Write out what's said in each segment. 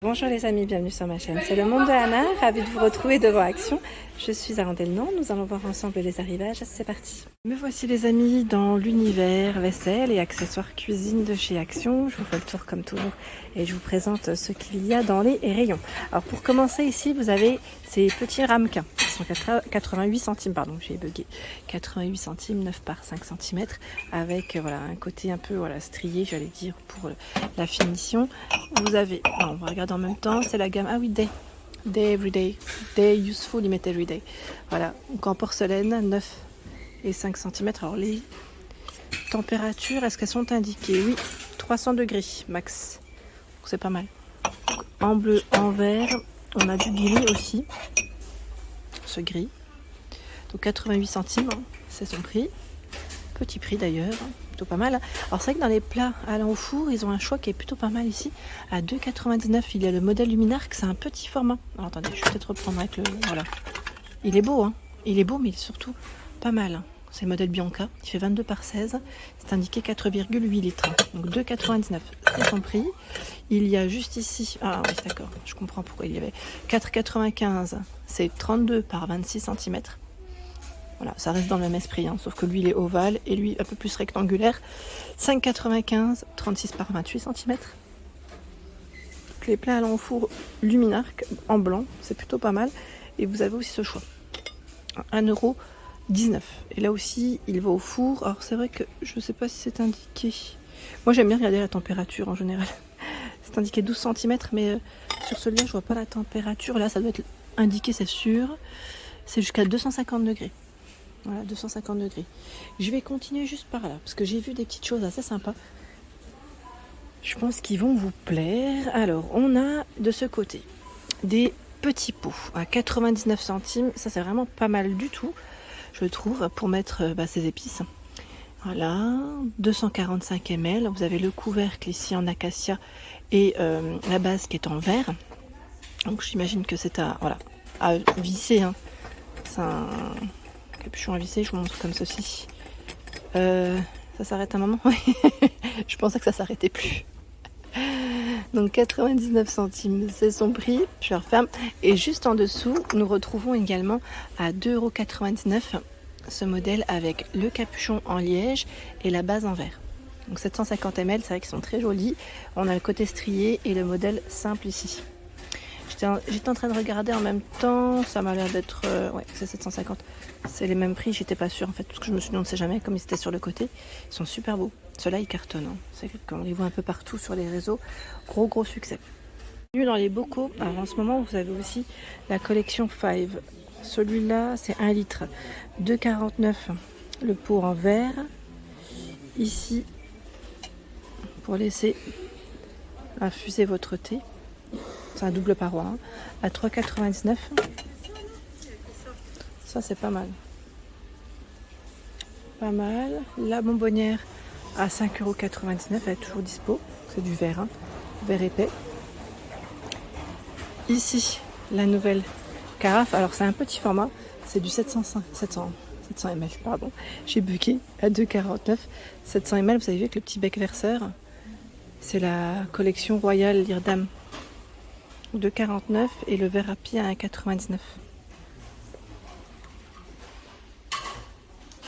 Bonjour les amis, bienvenue sur ma chaîne, c'est le monde de Anna, ravie de vous retrouver devant Action. Je suis à Andelnan, nous allons voir ensemble les arrivages, c'est parti. Me voici les amis dans l'univers vaisselle et accessoires cuisine de chez Action. Je vous fais le tour comme toujours et je vous présente ce qu'il y a dans les rayons. Alors pour commencer ici, vous avez ces petits ramequins qui sont 88 centimes, pardon, j'ai bugué, 88 centimes, 9 par 5 cm avec voilà, un côté un peu voilà, strié, j'allais dire, pour la finition. Vous avez, on va regarder en même temps, c'est la gamme, ah oui, Day Everyday, Day Useful Limit Everyday. Voilà, donc en porcelaine, 9 et 5 cm. Alors les températures, est-ce qu'elles sont indiquées? Oui, 300 degrés max, c'est pas mal. Donc, en bleu, en vert, on a du gris aussi, ce gris. Donc 88 centimes, c'est son prix. Petit prix d'ailleurs, plutôt pas mal. Alors c'est vrai que dans les plats allant au four, ils ont un choix qui est plutôt pas mal ici. À 2,99 €, il y a le modèle Luminarc, c'est un petit format. Alors attendez, je vais peut-être reprendre avec le... Voilà. Il est beau, hein. Il est beau, mais il est surtout pas mal. C'est le modèle Bianca, il fait 22 par 16. C'est indiqué 4,8 litres. Donc 2,99 €, c'est son prix. Il y a juste ici... Ah oui, d'accord, je comprends pourquoi il y avait 4,95 €. C'est 32 par 26 cm. Voilà, ça reste dans le même esprit, hein, sauf que lui il est ovale et lui un peu plus rectangulaire. 5,95 €, 36 par 28 cm. Les plats allant au four Luminarc en blanc, c'est plutôt pas mal. Et vous avez aussi ce choix. 1,19 €. Et là aussi, il va au four. Alors c'est vrai que je ne sais pas si c'est indiqué. Moi j'aime bien regarder la température en général. C'est indiqué 12 cm, mais sur celui-là je vois pas la température. Là ça doit être indiqué, c'est sûr. C'est jusqu'à 250 degrés. Voilà, 250 degrés. Je vais continuer juste par là, parce que j'ai vu des petites choses assez sympas. Je pense qu'ils vont vous plaire. Alors, on a de ce côté des petits pots à 99 centimes. Ça, c'est vraiment pas mal du tout, je trouve, pour mettre ses épices. Voilà, 245 ml. Vous avez le couvercle ici en acacia et la base qui est en verre. Donc, j'imagine que c'est à visser. Hein. C'est un capuchon à visser, je vous montre comme ceci. Ça s'arrête un moment. Je pensais que ça s'arrêtait plus. Donc 99 centimes, c'est son prix. Je referme. Et juste en dessous, nous retrouvons également à 2,99 € ce modèle avec le capuchon en liège et la base en verre. Donc 750 ml, c'est vrai qu'ils sont très jolis. On a le côté strié et le modèle simple ici. J'étais en train de regarder en même temps, ça m'a l'air d'être... ouais, c'est 750. C'est les mêmes prix, j'étais pas sûre en fait, parce que je me suis dit on ne sait jamais, comme ils étaient sur le côté. Ils sont super beaux. Ceux-là, ils cartonnent. Hein. C'est qu'on les voit un peu partout sur les réseaux. Gros succès. Dans les bocaux, alors en ce moment, vous avez aussi la collection 5. Celui-là, c'est 1 litre. 2,49 € le pot en verre. Ici, pour laisser infuser votre thé. C'est un double paroi, hein, à 3,99 €. Ça, c'est pas mal. Pas mal. La bonbonnière à 5,99 €. Elle est toujours dispo. C'est du verre, hein, verre épais. Ici, la nouvelle carafe. Alors, c'est un petit format. C'est du 700 ml, pardon. J'ai bugué à 2,49 €. 700 ml, vous avez vu avec le petit bec verseur. C'est la collection Royal Lirdam. 2,49 € et le verre à pied à 1,99 €.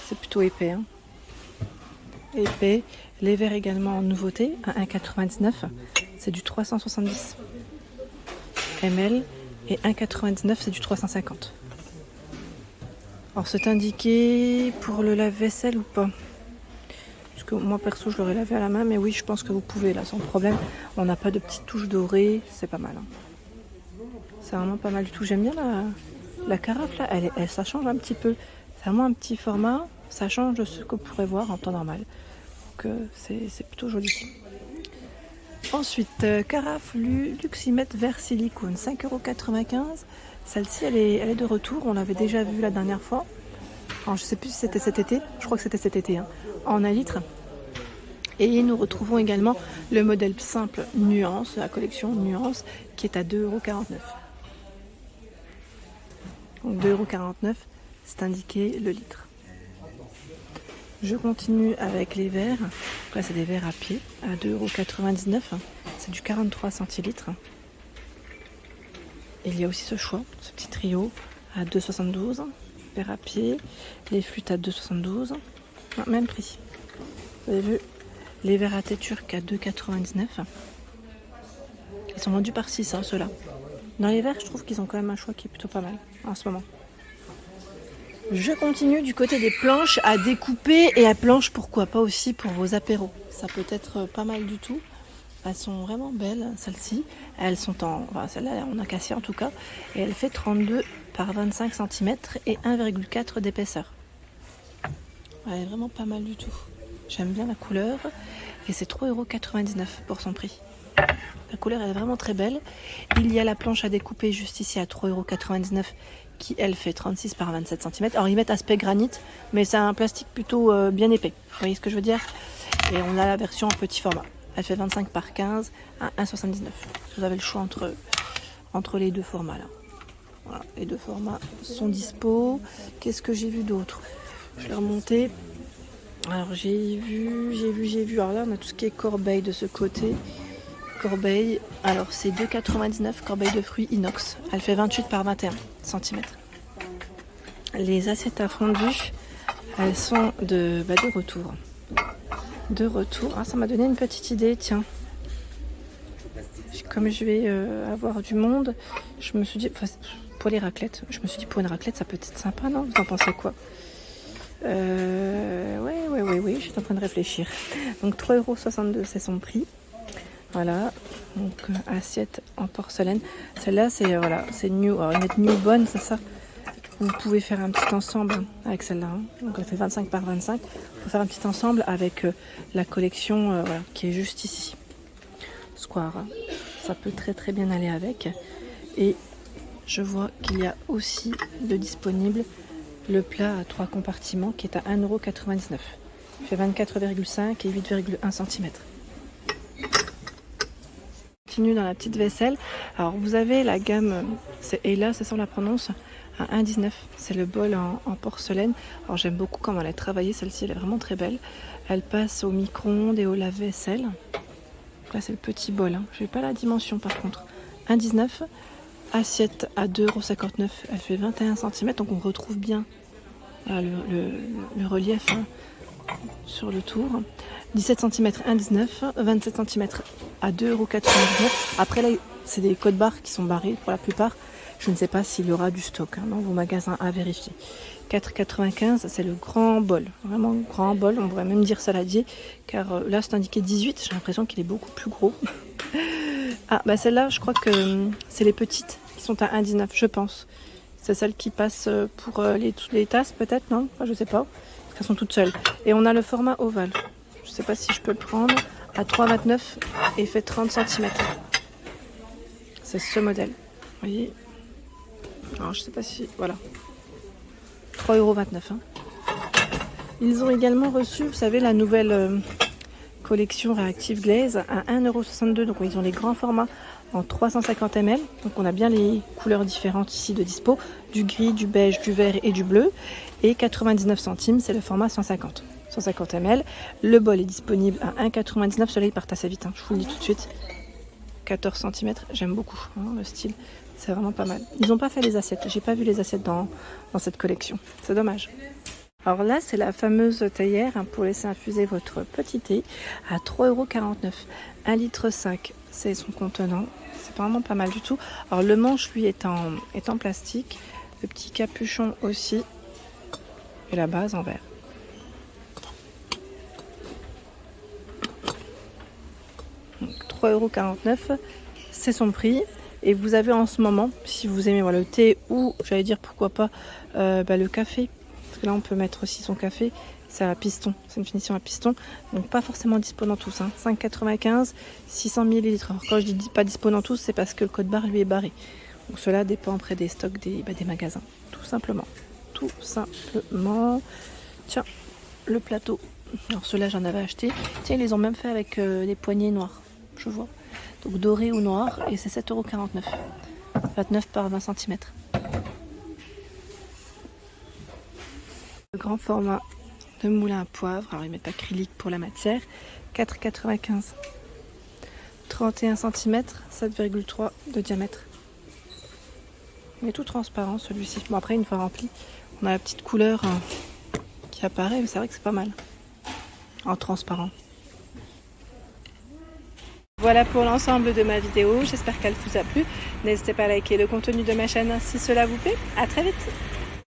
C'est plutôt épais. Hein. Épais. Les verres également en nouveauté à 1,99 €. C'est du 370 ml et 1,99 € c'est du 350. Alors c'est indiqué pour le lave-vaisselle ou pas? Parce que moi perso je l'aurais lavé à la main, mais oui je pense que vous pouvez là sans problème. On n'a pas de petites touches dorées, c'est pas mal. Hein. C'est vraiment pas mal du tout. J'aime bien la carafe là, ça change un petit peu. C'est vraiment un petit format, ça change de ce qu'on pourrait voir en temps normal. Donc c'est plutôt joli. Ensuite, carafe Luximètre vert silicone, 5,95 €. Celle-ci elle est de retour, on l'avait déjà vue la dernière fois. Alors, je sais plus si c'était cet été, je crois que c'était cet été, hein, en 1 litre. Et nous retrouvons également le modèle simple Nuance, la collection Nuance, qui est à 2,49 €. Donc 2,49 €, c'est indiqué le litre. Je continue avec les verres. Là, c'est des verres à pied à 2,99 €. C'est du 43 centilitres. il y a aussi ce choix, ce petit trio à 2,72. Verre à pied, les flûtes à 2,72. Même prix. Vous avez vu, les verres à thé turcs à 2,99. Ils sont vendus par 6, hein, ceux-là. Dans les verres, je trouve qu'ils ont quand même un choix qui est plutôt pas mal en ce moment. Je continue du côté des planches à découper et à planches, pourquoi pas aussi pour vos apéros. Ça peut être pas mal du tout. Elles sont vraiment belles, celles-ci. Elles sont enfin, celle-là en acacia en tout cas. Et elle fait 32 par 25 cm et 1,4 d'épaisseur. Elle est vraiment pas mal du tout. J'aime bien la couleur. Et c'est 3,99 € pour son prix. La couleur est vraiment très belle. Il y a la planche à découper juste ici à 3,99 € qui elle fait 36 par 27 cm. Alors ils mettent aspect granit, mais c'est un plastique plutôt bien épais. Vous voyez ce que je veux dire? Et on a la version en petit format. Elle fait 25 par 15 à 1,79 €. Vous avez le choix entre les deux formats là. Voilà, les deux formats sont dispo. Qu'est-ce que j'ai vu d'autre? Je vais remonter. Alors j'ai vu. Alors là on a tout ce qui est corbeille de ce côté. Corbeille, alors c'est 2,99 €, corbeille de fruits inox. Elle fait 28 par 21 cm. Les assiettes à fondu, elles sont de retour. De retour. Ah, ça m'a donné une petite idée, tiens. Comme je vais avoir du monde, je me suis dit, pour les raclettes, pour une raclette, ça peut être sympa, non? Vous en pensez quoi? Oui, je suis en train de réfléchir. Donc 3,62 €, c'est son prix. Voilà, donc assiette en porcelaine. Celle-là, c'est new. Alors, ils mettent new bonne, c'est ça. Vous pouvez faire un petit ensemble avec celle-là. Hein. Donc, elle fait 25 par 25. Il faut faire un petit ensemble avec la collection qui est juste ici. Square. Hein. Ça peut très très bien aller avec. Et je vois qu'il y a aussi de disponible le plat à 3 compartiments qui est à 1,99 €. Il fait 24,5 et 8,1 cm. Continue dans la petite vaisselle. Alors vous avez la gamme, c'est Ella, c'est ça on la prononce, à 1,19 €. C'est le bol en porcelaine. Alors j'aime beaucoup comment elle est travaillée, celle-ci elle est vraiment très belle. Elle passe au micro-ondes et au lave-vaisselle. Là c'est le petit bol, hein. Je n'ai pas la dimension par contre. 1,19 €. Assiette à 2,59 €. Elle fait 21 cm, donc on retrouve bien le relief hein, sur le tour. 17 cm 1,19 €, 27 cm à 2,99 €. Après là, c'est des codes barres qui sont barrés pour la plupart. Je ne sais pas s'il y aura du stock hein, dans vos magasins à vérifier. 4,95 €, c'est le grand bol. Vraiment grand bol, on pourrait même dire saladier. Car là, c'est indiqué 18, j'ai l'impression qu'il est beaucoup plus gros. Ah, bah celle-là, je crois que c'est les petites qui sont à 1,19 €, je pense. C'est celles qui passent pour les tasses peut-être, non? Enfin, je sais pas. Elles sont toutes seules. Et on a le format ovale. Je sais pas si je peux le prendre. À 3,29 € et fait 30 cm. C'est ce modèle. Vous voyez? Alors je sais pas si... Voilà. 3,29 €. Hein. Ils ont également reçu, vous savez, la nouvelle collection Reactive Glaze à 1,62 €. Donc ils ont les grands formats en 350 ml. Donc on a bien les couleurs différentes ici de dispo. Du gris, du beige, du vert et du bleu. Et 99 centimes, c'est le format 150 ml. Le bol est disponible à 1,99 €. Celui-là, il part assez vite, hein. Je vous le dis tout de suite. 14 cm, j'aime beaucoup hein, le style. C'est vraiment pas mal. Ils n'ont pas fait les assiettes. J'ai pas vu les assiettes dans cette collection. C'est dommage. Alors là, c'est la fameuse théière hein, pour laisser infuser votre petit thé à 3,49 €. 1,5 litre, c'est son contenant. C'est vraiment pas mal du tout. Alors le manche, lui, est en plastique. Le petit capuchon aussi. Et la base en verre. Donc 3,49 €, c'est son prix. Et vous avez en ce moment, si vous aimez le thé ou, j'allais dire pourquoi pas, le café. Parce que là, on peut mettre aussi son café. C'est à piston, c'est une finition à piston. Donc pas forcément dispo dans tous. Hein. 5,95 €, 600 ml. Alors quand je dis pas dispo dans tous, c'est parce que le code barre lui est barré. Donc cela dépend après des stocks des magasins. Tout simplement. Tout simplement. Tiens, le plateau. Alors ceux-là, j'en avais acheté. Tiens, ils les ont même fait avec des poignées noires. Je vois. Donc doré ou noir. Et c'est 7,49 €. 29 par 20 cm. Le grand format de moulin à poivre. Alors ils mettent acrylique pour la matière. 4,95 €. 31 cm, 7,3 de diamètre. Il est tout transparent celui-ci. Bon après une fois rempli, on a la petite couleur qui apparaît, mais c'est vrai que c'est pas mal. En transparent. Voilà pour l'ensemble de ma vidéo, j'espère qu'elle vous a plu. N'hésitez pas à liker le contenu de ma chaîne si cela vous plaît. À très vite.